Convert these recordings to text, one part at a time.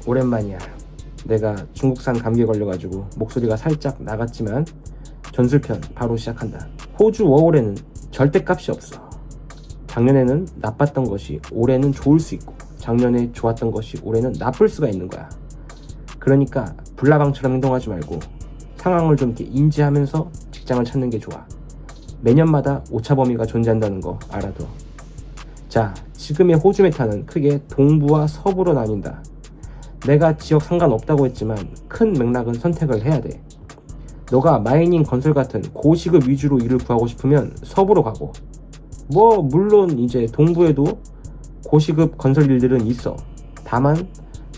오랜만이야. 내가 중국산 감기에 걸려가지고 목소리가 살짝 나갔지만 전술편 바로 시작한다. 호주 워홀에는 절대값이 없어. 작년에는 나빴던 것이 올해는 좋을 수 있고, 작년에 좋았던 것이 올해는 나쁠 수가 있는 거야. 그러니까 불나방처럼 행동하지 말고 상황을 좀 이렇게 인지하면서 직장을 찾는 게 좋아. 매년마다 오차 범위가 존재한다는 거 알아둬. 자, 지금의 호주 메타는 크게 동부와 서부로 나뉜다. 내가 지역 상관없다고 했지만 큰 맥락은 선택을 해야 돼. 너가 마이닝 건설 같은 고시급 위주로 일을 구하고 싶으면 서부로 가고, 물론 이제 동부에도 고시급 건설 일들은 있어. 다만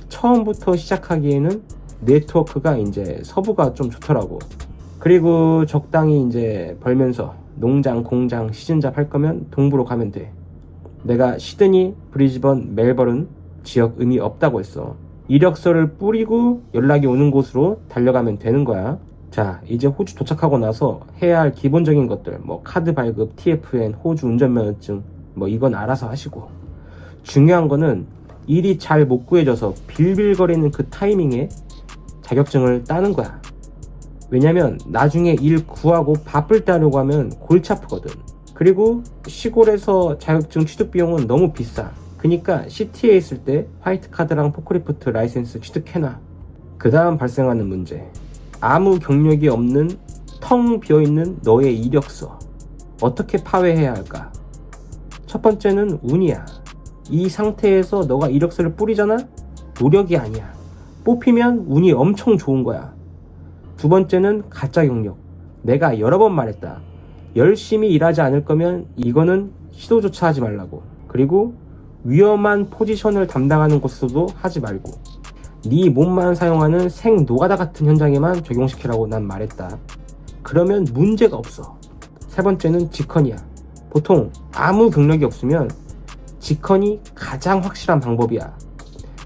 처음부터 시작하기에는 네트워크가 이제 서부가 좀 좋더라고. 그리고 적당히 이제 벌면서 농장, 공장, 시즌잡 할 거면 동부로 가면 돼. 내가 시드니, 브리즈번, 멜버른 지역 의미 없다고 했어. 이력서를 뿌리고 연락이 오는 곳으로 달려가면 되는 거야. 자, 이제 호주 도착하고 나서 해야 할 기본적인 것들, 카드 발급, TFN, 호주 운전면허증, 이건 알아서 하시고, 중요한 거는 일이 잘 못 구해져서 빌빌거리는 그 타이밍에 자격증을 따는 거야. 왜냐면 나중에 일 구하고 바쁠 때 하려고 하면 골치 아프거든. 그리고 시골에서 자격증 취득 비용은 너무 비싸. 그니까 시티에 있을 때 화이트 카드랑 포크리프트 라이센스 취득해놔. 그 다음 발생하는 문제, 아무 경력이 없는 텅 비어있는 너의 이력서 어떻게 파괴해야 할까? 첫 번째는 운이야. 이 상태에서 너가 이력서를 뿌리잖아? 노력이 아니야. 뽑히면 운이 엄청 좋은 거야. 두 번째는 가짜 경력. 내가 여러 번 말했다. 열심히 일하지 않을 거면 이거는 시도조차 하지 말라고. 그리고 위험한 포지션을 담당하는 곳에서도 하지 말고, 네 몸만 사용하는 생 노가다 같은 현장에만 적용시키라고 난 말했다. 그러면 문제가 없어. 세 번째는 직컨이야. 보통 아무 경력이 없으면 직컨이 가장 확실한 방법이야.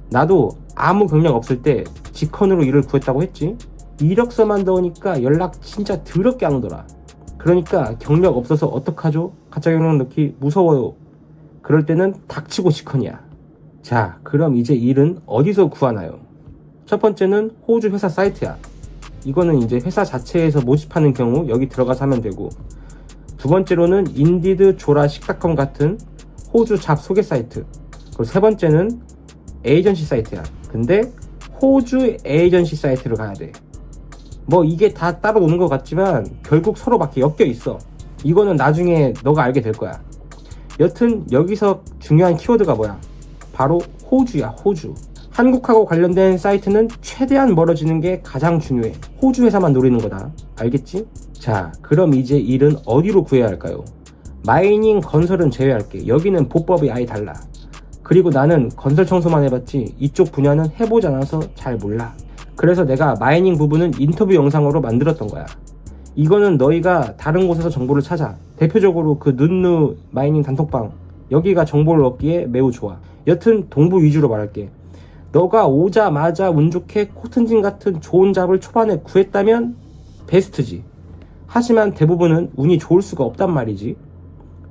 나도 아무 경력 없을 때 직컨으로 일을 구했다고 했지. 이력서만 넣으니까 연락 진짜 더럽게 안 오더라. 그러니까 경력 없어서 어떡하죠? 가짜 경력 넣기 무서워요. 그럴 때는 닥치고 직컨이야. 자, 그럼 이제 일은 어디서 구하나요? 첫 번째는 호주 회사 사이트야. 이거는 이제 회사 자체에서 모집하는 경우 여기 들어가서 하면 되고, 두 번째로는 인디드, 조라, 식닷컴 같은 호주 잡 소개 사이트. 그리고 세 번째는 에이전시 사이트야. 근데 호주 에이전시 사이트로 가야 돼. 이게 다 따로 노는 것 같지만 결국 서로 막 엮여 있어. 이거는 나중에 너가 알게 될 거야. 여튼 여기서 중요한 키워드가 뭐야? 바로 호주야, 호주. 한국하고 관련된 사이트는 최대한 멀어지는 게 가장 중요해. 호주 회사만 노리는 거다. 알겠지? 자, 그럼 이제 일은 어디로 구해야 할까요? 마이닝, 건설은 제외할게. 여기는 보법이 아예 달라. 그리고 나는 건설 청소만 해봤지 이쪽 분야는 해보지 않아서 잘 몰라. 그래서 내가 마이닝 부분은 인터뷰 영상으로 만들었던 거야. 이거는 너희가 다른 곳에서 정보를 찾아. 대표적으로 그 눈누 마이닝 단톡방, 여기가 정보를 얻기에 매우 좋아. 여튼 동부 위주로 말할게. 너가 오자마자 운 좋게 코튼진 같은 좋은 잡을 초반에 구했다면 베스트지. 하지만 대부분은 운이 좋을 수가 없단 말이지.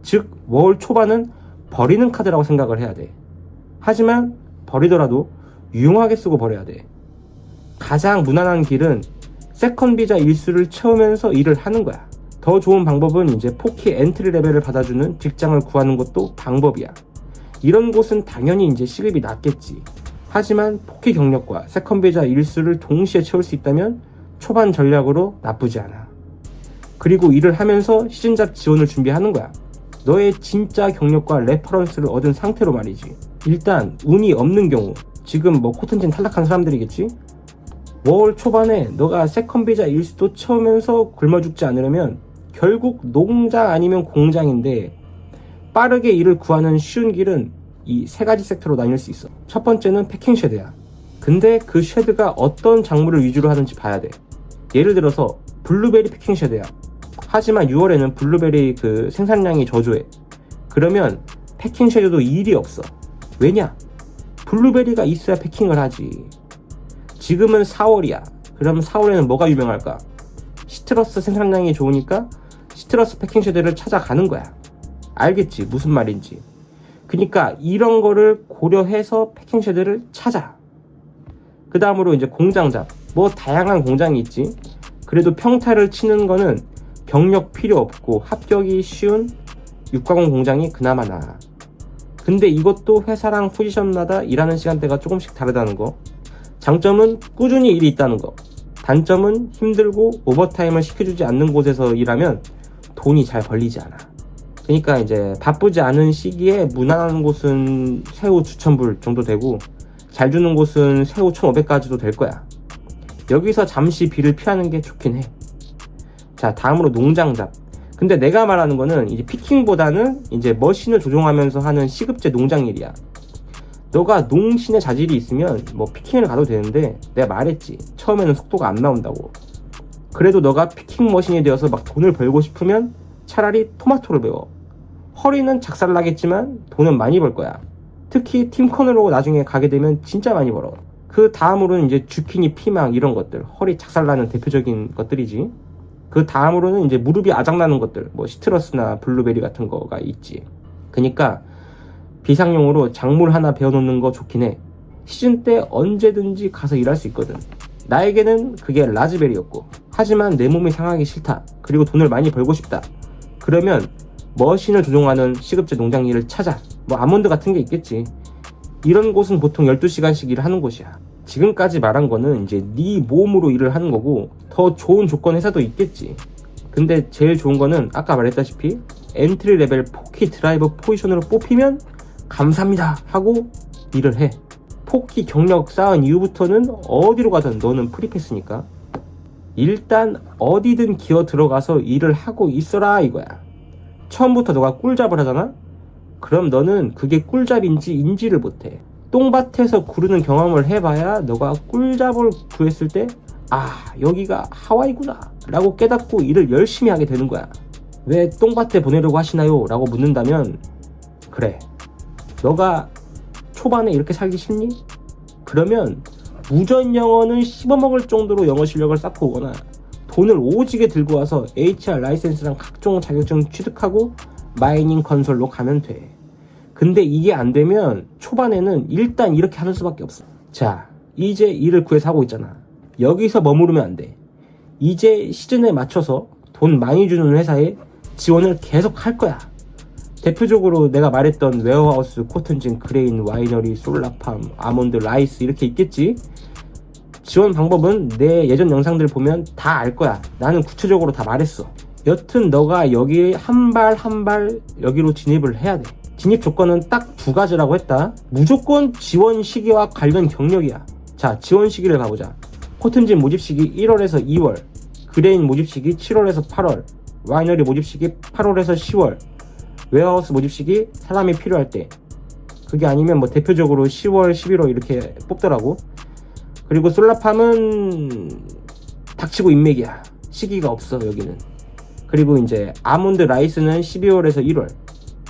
즉 월 초반은 버리는 카드라고 생각을 해야 돼. 하지만 버리더라도 유용하게 쓰고 버려야 돼. 가장 무난한 길은 세컨 비자 일수를 채우면서 일을 하는 거야. 더 좋은 방법은 이제 포키 엔트리 레벨을 받아주는 직장을 구하는 것도 방법이야. 이런 곳은 당연히 이제 시급이 낮겠지. 하지만 포키 경력과 세컨 비자 일수를 동시에 채울 수 있다면 초반 전략으로 나쁘지 않아. 그리고 일을 하면서 시즌잡 지원을 준비하는 거야. 너의 진짜 경력과 레퍼런스를 얻은 상태로 말이지. 일단 운이 없는 경우, 지금 코튼진 탈락한 사람들이겠지? 월 초반에 너가 세컨 비자 일수도 채우면서 굶어 죽지 않으려면 결국 농장 아니면 공장인데, 빠르게 일을 구하는 쉬운 길은 이 세 가지 섹터로 나뉠 수 있어. 첫 번째는 패킹 쉐드야. 근데 그 쉐드가 어떤 작물을 위주로 하는지 봐야 돼. 예를 들어서 블루베리 패킹 쉐드야. 하지만 6월에는 블루베리 그 생산량이 저조해. 그러면 패킹 쉐드도 일이 없어. 왜냐? 블루베리가 있어야 패킹을 하지. 지금은 4월이야. 그럼 4월에는 뭐가 유명할까? 시트러스 생산량이 좋으니까 시트러스 패킹 쉐드를 찾아가는 거야. 알겠지? 무슨 말인지. 그러니까 이런 거를 고려해서 패킹 쉐드를 찾아. 그 다음으로 이제 공장잡. 뭐 다양한 공장이 있지. 그래도 평타를 치는 거는 경력 필요 없고 합격이 쉬운 육가공 공장이 그나마 나아. 근데 이것도 회사랑 포지션마다 일하는 시간대가 조금씩 다르다는 거. 장점은 꾸준히 일이 있다는 거. 단점은 힘들고 오버타임을 시켜주지 않는 곳에서 일하면 돈이 잘 벌리지 않아. 그러니까 이제 바쁘지 않은 시기에 무난한 곳은 새우 2,000불 정도 되고 잘 주는 곳은 새우 1,500까지도 될 거야. 여기서 잠시 비를 피하는 게 좋긴 해. 자, 다음으로 농장잡. 근데 내가 말하는 거는 이제 피킹보다는 이제 머신을 조종하면서 하는 시급제 농장 일이야. 너가 농신의 자질이 있으면 뭐 피킹을 가도 되는데 내가 말했지. 처음에는 속도가 안 나온다고. 그래도 너가 피킹 머신이 되어서 막 돈을 벌고 싶으면 차라리 토마토를 배워. 허리는 작살나겠지만 돈은 많이 벌 거야. 특히 팀커너로 나중에 가게 되면 진짜 많이 벌어. 그 다음으로는 이제 주키니, 피망 이런 것들. 허리 작살나는 대표적인 것들이지. 그 다음으로는 이제 무릎이 아작나는 것들, 뭐 시트러스나 블루베리 같은 거가 있지. 그니까 비상용으로 작물 하나 배워놓는 거 좋긴 해. 시즌 때 언제든지 가서 일할 수 있거든. 나에게는 그게 라즈베리였고, 하지만 내 몸이 상하기 싫다, 그리고 돈을 많이 벌고 싶다, 그러면 머신을 조종하는 시급제 농장 일을 찾아. 뭐 아몬드 같은 게 있겠지. 이런 곳은 보통 12시간씩 일을 하는 곳이야. 지금까지 말한 거는 이제 네 몸으로 일을 하는 거고, 더 좋은 조건 회사도 있겠지. 근데 제일 좋은 거는 아까 말했다시피 엔트리 레벨 4키 드라이버 포지션으로 뽑히면 감사합니다 하고 일을 해. 4키 경력 쌓은 이후부터는 어디로 가든 너는 프리패스니까 일단 어디든 기어 들어가서 일을 하고 있어라 이거야. 처음부터 너가 꿀잡을 하잖아? 그럼 너는 그게 꿀잡인지 인지를 못해. 똥밭에서 구르는 경험을 해봐야 너가 꿀잡을 구했을 때 여기가 하와이구나 라고 깨닫고 일을 열심히 하게 되는 거야. 왜 똥밭에 보내려고 하시나요? 라고 묻는다면, 그래, 너가 초반에 이렇게 살기 싫니? 그러면 무전 영어는 씹어먹을 정도로 영어 실력을 쌓고 오거나 돈을 오지게 들고 와서 HR 라이센스랑 각종 자격증 취득하고 마이닝 건설로 가면 돼. 근데 이게 안 되면 초반에는 일단 이렇게 하는 수밖에 없어. 자, 이제 일을 구해서 하고 있잖아. 여기서 머무르면 안 돼. 이제 시즌에 맞춰서 돈 많이 주는 회사에 지원을 계속 할 거야. 대표적으로 내가 말했던 웨어하우스, 코튼진, 그레인, 와이너리, 솔라팜, 아몬드, 라이스 이렇게 있겠지. 지원 방법은 내 예전 영상들 보면 다 알 거야. 나는 구체적으로 다 말했어. 여튼 너가 여기 한 발 한 발 여기로 진입을 해야 돼. 진입 조건은 딱 2가지라고 했다. 무조건 지원 시기와 관련 경력이야. 자, 지원 시기를 가보자. 코튼진 모집 시기 1월에서 2월, 그레인 모집 시기 7월에서 8월, 와이너리 모집 시기 8월에서 10월, 웨어하우스 모집 시기 사람이 필요할 때. 그게 아니면 뭐 대표적으로 10월, 11월 이렇게 뽑더라고. 그리고 솔라팜은 닥치고 인맥이야. 시기가 없어 여기는. 그리고 이제 아몬드 라이스는 12월에서 1월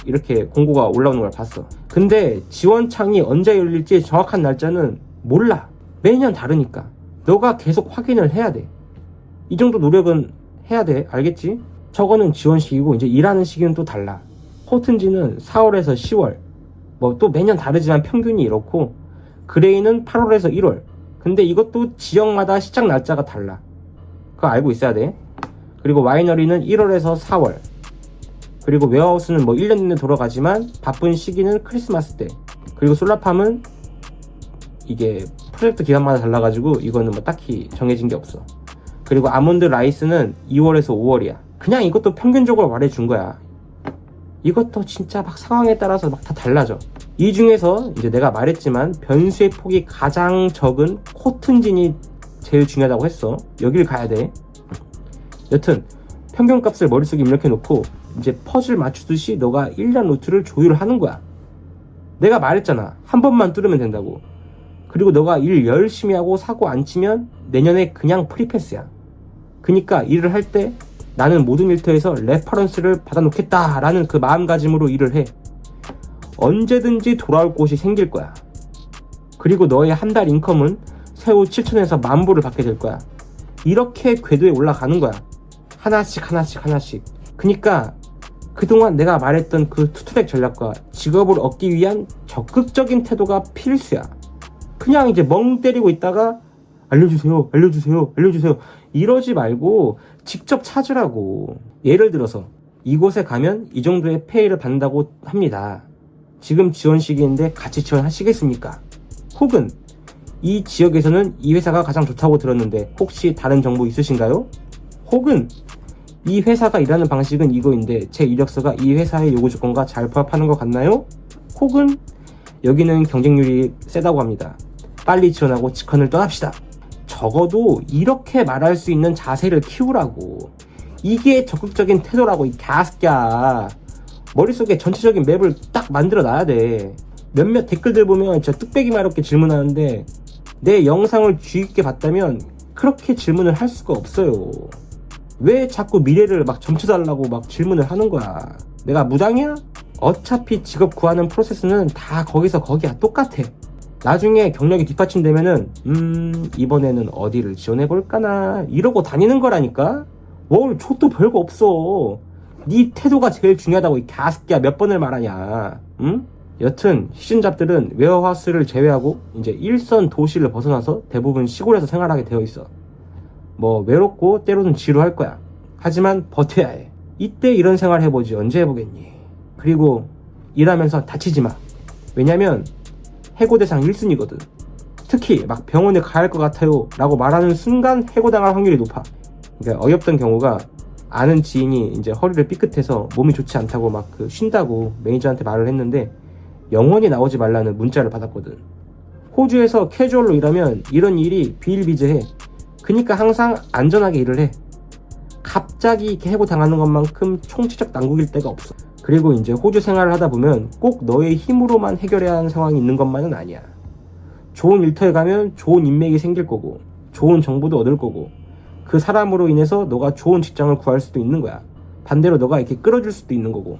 이렇게 공고가 올라오는 걸 봤어. 근데 지원창이 언제 열릴지 정확한 날짜는 몰라. 매년 다르니까 너가 계속 확인을 해야 돼. 이 정도 노력은 해야 돼. 알겠지? 저거는 지원 시기고 이제 일하는 시기는 또 달라. 코튼지는 4월에서 10월, 뭐 또 매년 다르지만 평균이 이렇고, 그레이는 8월에서 1월. 근데 이것도 지역마다 시작 날짜가 달라. 그거 알고 있어야 돼. 그리고 와이너리는 1월에서 4월. 그리고 웨어하우스는 뭐 1년 내내 돌아가지만 바쁜 시기는 크리스마스 때. 그리고 솔라팜은 이게 프로젝트 기간마다 달라가지고 이거는 뭐 딱히 정해진 게 없어. 그리고 아몬드 라이스는 2월에서 5월이야. 그냥 이것도 평균적으로 말해준 거야. 이것도 진짜 막 상황에 따라서 막 다 달라져. 이 중에서 이제 내가 말했지만 변수의 폭이 가장 적은 코튼진이 제일 중요하다고 했어. 여길 가야 돼. 여튼 평균값을 머릿속에 입력해 놓고 이제 퍼즐 맞추듯이 너가 1년 루트를 조율하는 거야. 내가 말했잖아. 한 번만 뚫으면 된다고. 그리고 너가 일 열심히 하고 사고 안 치면 내년에 그냥 프리패스야. 그니까 일을 할 때 나는 모든 일터에서 레퍼런스를 받아놓겠다 라는 그 마음가짐으로 일을 해. 언제든지 돌아올 곳이 생길 거야. 그리고 너의 한 달 인컴은 새우 7천에서 10,000불을 받게 될 거야. 이렇게 궤도에 올라가는 거야. 하나씩 하나씩 하나씩. 그니까 그동안 내가 말했던 그 투트랙 전략과 직업을 얻기 위한 적극적인 태도가 필수야. 그냥 이제 멍 때리고 있다가 알려주세요, 알려주세요, 알려주세요 이러지 말고 직접 찾으라고. 예를 들어서 이곳에 가면 이 정도의 페이를 받는다고 합니다. 지금 지원 시기인데 같이 지원하시겠습니까? 혹은 이 지역에서는 이 회사가 가장 좋다고 들었는데 혹시 다른 정보 있으신가요? 혹은 이 회사가 일하는 방식은 이거인데 제 이력서가 이 회사의 요구 조건과 잘 부합하는 것 같나요? 혹은 여기는 경쟁률이 세다고 합니다. 빨리 지원하고 직원을 떠납시다. 적어도 이렇게 말할 수 있는 자세를 키우라고. 이게 적극적인 태도라고, 이 개새끼야. 머릿속에 전체적인 맵을 딱 만들어 놔야 돼. 몇몇 댓글들 보면 진짜 뚝배기 마렵게 질문하는데 내 영상을 주의 깊게 봤다면 그렇게 질문을 할 수가 없어요. 왜 자꾸 미래를 막 점쳐달라고 막 질문을 하는 거야? 내가 무당이야? 어차피 직업 구하는 프로세스는 다 거기서 거기야. 똑같아. 나중에 경력이 뒷받침되면은 이번에는 어디를 지원해볼까나 이러고 다니는 거라니까? 뭘 족도 별거 없어. 네 태도가 제일 중요하다고, 이 개새끼야. 몇 번을 말하냐. 응? 여튼 시즌잡들은 웨어하우스를 제외하고 이제 일선 도시를 벗어나서 대부분 시골에서 생활하게 되어 있어. 뭐 외롭고 때로는 지루할 거야. 하지만 버텨야 해. 이때 이런 생활 해보지 언제 해보겠니. 그리고 일하면서 다치지 마. 왜냐면 해고대상 1순위거든. 특히 막 병원에 가야 할 것 같아요 라고 말하는 순간 해고당할 확률이 높아. 그러니까 어이없던 경우가, 아는 지인이 이제 허리를 삐끗해서 몸이 좋지 않다고 막 쉰다고 매니저한테 말을 했는데 영원히 나오지 말라는 문자를 받았거든. 호주에서 캐주얼로 일하면 이런 일이 비일비재해. 그니까 항상 안전하게 일을 해. 갑자기 이렇게 해고당하는 것만큼 총체적 난국일 때가 없어. 그리고 이제 호주 생활을 하다 보면 꼭 너의 힘으로만 해결해야 하는 상황이 있는 것만은 아니야. 좋은 일터에 가면 좋은 인맥이 생길 거고 좋은 정보도 얻을 거고 그 사람으로 인해서 너가 좋은 직장을 구할 수도 있는 거야. 반대로 너가 이렇게 끌어줄 수도 있는 거고.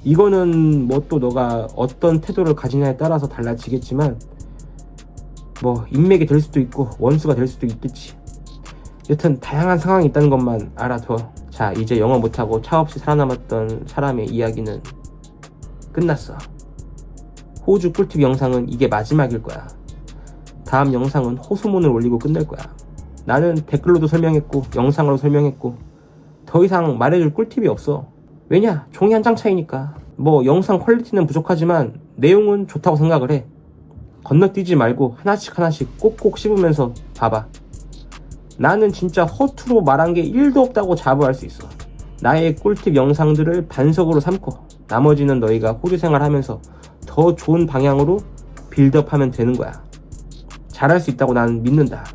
이거는 뭐 또 너가 어떤 태도를 가지냐에 따라서 달라지겠지만 뭐 인맥이 될 수도 있고 원수가 될 수도 있겠지. 여튼 다양한 상황이 있다는 것만 알아둬. 자, 이제 영어 못하고 차 없이 살아남았던 사람의 이야기는 끝났어. 호주 꿀팁 영상은 이게 마지막일 거야. 다음 영상은 호수문을 올리고 끝낼 거야. 나는 댓글로도 설명했고 영상으로 설명했고 더 이상 말해줄 꿀팁이 없어. 왜냐? 종이 한 장 차이니까. 뭐 영상 퀄리티는 부족하지만 내용은 좋다고 생각을 해. 건너뛰지 말고 하나씩 꼭꼭 씹으면서 봐봐. 나는 진짜 허투루 말한 게 1도 없다고 자부할 수 있어. 나의 꿀팁 영상들을 반석으로 삼고 나머지는 너희가 호주 생활하면서 더 좋은 방향으로 빌드업하면 되는 거야. 잘할 수 있다고 나는 믿는다.